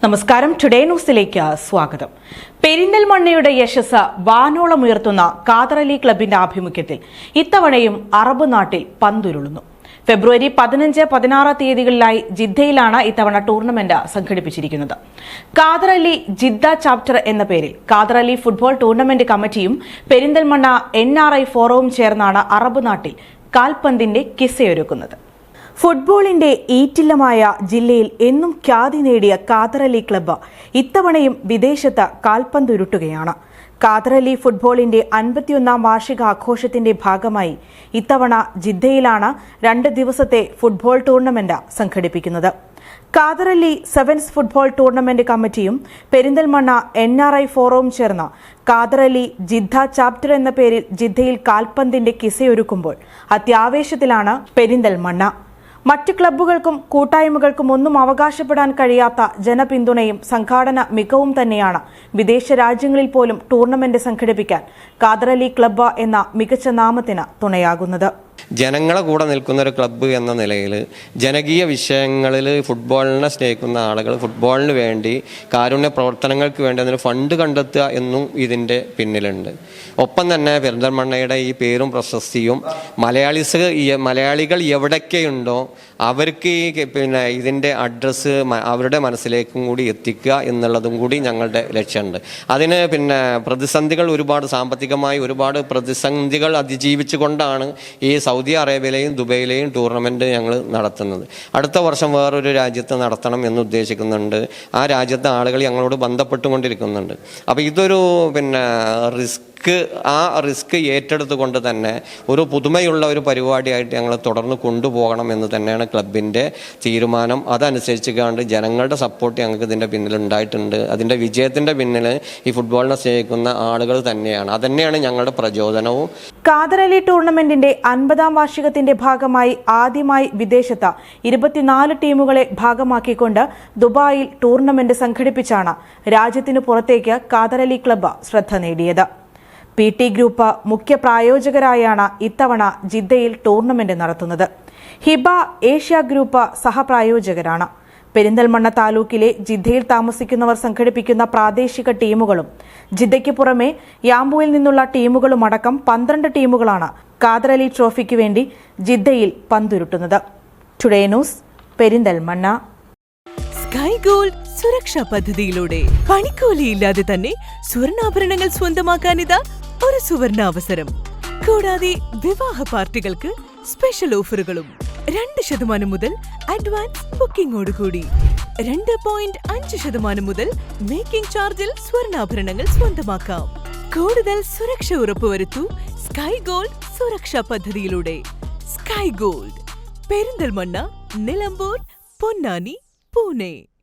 നമസ്കാരം, ടുഡേ ന്യൂസിലേക്ക് സ്വാഗതം. പെരിന്തൽമണ്ണയുടെ യശസ് വാനോളമുയർത്തുന്ന ഖാദർ അലി ക്ലബിന്റെ ആഭിമുഖ്യത്തിൽ ഇത്തവണയും അറബ് നാട്ടിൽ പന്തുരുളുന്നു. ഫെബ്രുവരി 15-16 തീയതികളിലായി ജിദ്ദയിലാണ് ഇത്തവണ ടൂർണമെന്റ് സംഘടിപ്പിച്ചിരിക്കുന്നത്. ഖാദർ അലി ജിദ്ദ ചാപ്റ്റർ എന്ന പേരിൽ ഖാദർ അലി ഫുട്ബോൾ ടൂർണമെന്റ് കമ്മിറ്റിയും പെരിന്തൽമണ്ണ NRI ഫോറവും ചേർന്നാണ് അറബ് നാട്ടിൽ കാൽപന്തിന്റെ കിസ്സയൊരുക്കുന്നത്. ഫുട്ബോളിന്റെ ഈറ്റില്ലമായ ജില്ലയിൽ എന്നും ഖ്യാതി നേടിയ ഖാദർ അലി ക്ലബ്ബ് ഇത്തവണയും വിദേശത്ത് കാൽപന്തുരുട്ടുകയാണ്. ഖാദർ അലി ഫുട്ബോളിന്റെ 51ാം വാർഷികാഘോഷത്തിന്റെ ഭാഗമായി ഇത്തവണ ജിദ്ദയിലാണ് 2 ദിവസത്തെ ഫുട്ബോൾ ടൂർണമെന്റ് സംഘടിപ്പിക്കുന്നത്. Khader Ali sevens football tournament കമ്മിറ്റിയും പെരിന്തൽമണ്ണ NRI ഫോറവും ചേർന്ന് ഖാദർ അലി ജിദ്ദ ചാപ്റ്റർ എന്ന പേരിൽ ജിദ്ദയിൽ കാൽപന്തിന്റെ കിസ്സയൊരുക്കുമ്പോൾ അത്യാവേശത്തിലാണ് പെരിന്തൽമണ്ണ. മറ്റ് ക്ലബ്ബുകൾക്കും കൂട്ടായ്മകൾക്കും ഒന്നും അവകാശപ്പെടാൻ കഴിയാത്ത ജനപിന്തുണയും സംഘാടന മികവും തന്നെയാണ് വിദേശ രാജ്യങ്ങളിൽ പോലും ടൂർണമെന്റ് സംഘടിപ്പിക്കാൻ ഖാദർ അലി ക്ലബ്ബ് എന്ന മികച്ച നാമത്തിന് തുണയാകുന്നത്. ജനങ്ങളെ കൂടെ നിൽക്കുന്ന ഒരു ക്ലബ്ബ് എന്ന നിലയിൽ ജനകീയ വിഷയങ്ങളിൽ ഫുട്ബോളിനെ സ്നേഹിക്കുന്ന ആളുകൾ ഫുട്ബോളിന് വേണ്ടി കാരുണ്യ പ്രവർത്തനങ്ങൾക്ക് വേണ്ടി അതിന് ഫണ്ട് കണ്ടെത്തുക എന്നും ഇതിൻ്റെ പിന്നിലുണ്ട്. ഒപ്പം തന്നെ പെരിന്തൽമണ്ണയുടെ ഈ പേരും പ്രശസ്തിയും മലയാളികൾ എവിടൊക്കെയുണ്ടോ അവർക്ക് ഈ ഇതിൻ്റെ അഡ്രസ്സ് അവരുടെ മനസ്സിലേക്കും കൂടി എത്തിക്കുക എന്നുള്ളതും കൂടി ഞങ്ങളുടെ ലക്ഷ്യമുണ്ട്. അതിന് പ്രതിസന്ധികൾ സാമ്പത്തികമായി ഒരുപാട് പ്രതിസന്ധികൾ അതിജീവിച്ചുകൊണ്ടാണ് ഈ സൗദി അറേബ്യയിലെയും ദുബൈയിലെയും ടൂർണമെൻറ്റ് ഞങ്ങൾ നടത്തുന്നത്. അടുത്ത വർഷം വേറൊരു രാജ്യത്ത് നടത്തണം എന്ന് ഉദ്ദേശിക്കുന്നുണ്ട്. ആ രാജ്യത്തെ ആളുകൾ ഞങ്ങളോട് ബന്ധപ്പെട്ടുകൊണ്ടിരിക്കുന്നുണ്ട്. അപ്പോൾ ഇതൊരു റിസ്ക് ഏറ്റെടുത്തുകൊണ്ട് തന്നെ ഒരു പുതുമയുള്ള ഒരു പരിപാടിയായിട്ട് ഞങ്ങൾ തുടർന്ന് കൊണ്ടുപോകണം എന്ന് തന്നെയാണ് ക്ലബിൻ്റെ തീരുമാനം. അതനുസരിച്ച് കണ്ട് ജനങ്ങളുടെ സപ്പോർട്ട് ഞങ്ങൾക്ക് ഇതിൻ്റെ പിന്നിൽ ഉണ്ടായിട്ടുണ്ട്. അതിൻ്റെ വിജയത്തിൻ്റെ പിന്നിൽ ഈ ഫുട്ബോളിനെ സ്നേഹിക്കുന്ന ആളുകൾ തന്നെയാണ്. അതന്നെയാണ് ഞങ്ങളുടെ പ്രചോദനവും. ഖാദർ അലി ടൂർണമെന്റിന്റെ 50ാം വാർഷികത്തിന്റെ ഭാഗമായി ആദ്യമായി വിദേശത്ത് 24 ടീമുകളെ ഭാഗമാക്കിക്കൊണ്ട് ദുബായിൽ ടൂർണമെന്റ് സംഘടിപ്പിച്ചാണ് രാജ്യത്തിനു പുറത്തേക്ക് ഖാദർ അലി ക്ലബ്ബ് ശ്രദ്ധ നേടിയത്. PT ഗ്രൂപ്പ് മുഖ്യ പ്രായോജകരായാണ് ഇത്തവണ ജിദ്ദയിൽ ടൂർണമെന്റ് നടത്തുന്നത്. ഹിബ ഏഷ്യ ഗ്രൂപ്പ് സഹപ്രായോജകരാണ്. പെരിന്തൽമണ്ണ താലൂക്കിലെ ജിദ്ദയിൽ താമസിക്കുന്നവർ സംഘടിപ്പിക്കുന്ന പ്രാദേശിക ടീമുകളും ജിദ്ദയ്ക്ക് പുറമെ യാംബുവിൽ നിന്നുള്ള ടീമുകളുമടക്കം 12 ടീമുകളാണ് ഖാദർ അലി ട്രോഫിക്ക് വേണ്ടി ജിദ്ദയിൽ പന്തുരുട്ടുന്നത്. Today news, Perinthalmanna. Sky gold സുരക്ഷാ പദ്ധതിയിലൂടെ പണിക്കൂലിയില്ലാതെ തന്നെ സ്വർണ്ണാഭരണങ്ങൾ സ്വന്തമാക്കാനിതാ ഒരു സുവർണാവസരം. കൂടാതെ വിവാഹ പാർട്ടികൾക്ക് സ്പെഷ്യൽ ഓഫറുകളും 2% മുതൽ അഡ്വാൻസ് ബുക്കിംഗോടുകൂടി 2.5% മുതൽ മേക്കിംഗ് ചാർജിൽ സ്വർണ്ണാഭരണങ്ങൾ സ്വന്തമാക്കാം. കൂടുതൽ സുരക്ഷ ഉറപ്പുവരുത്തൂ സ്കൈ ഗോൾഡ് സുരക്ഷാ പദ്ധതിയിലൂടെ. Sky gold, Perinthalmanna, Nilambur, Ponnani, Pune.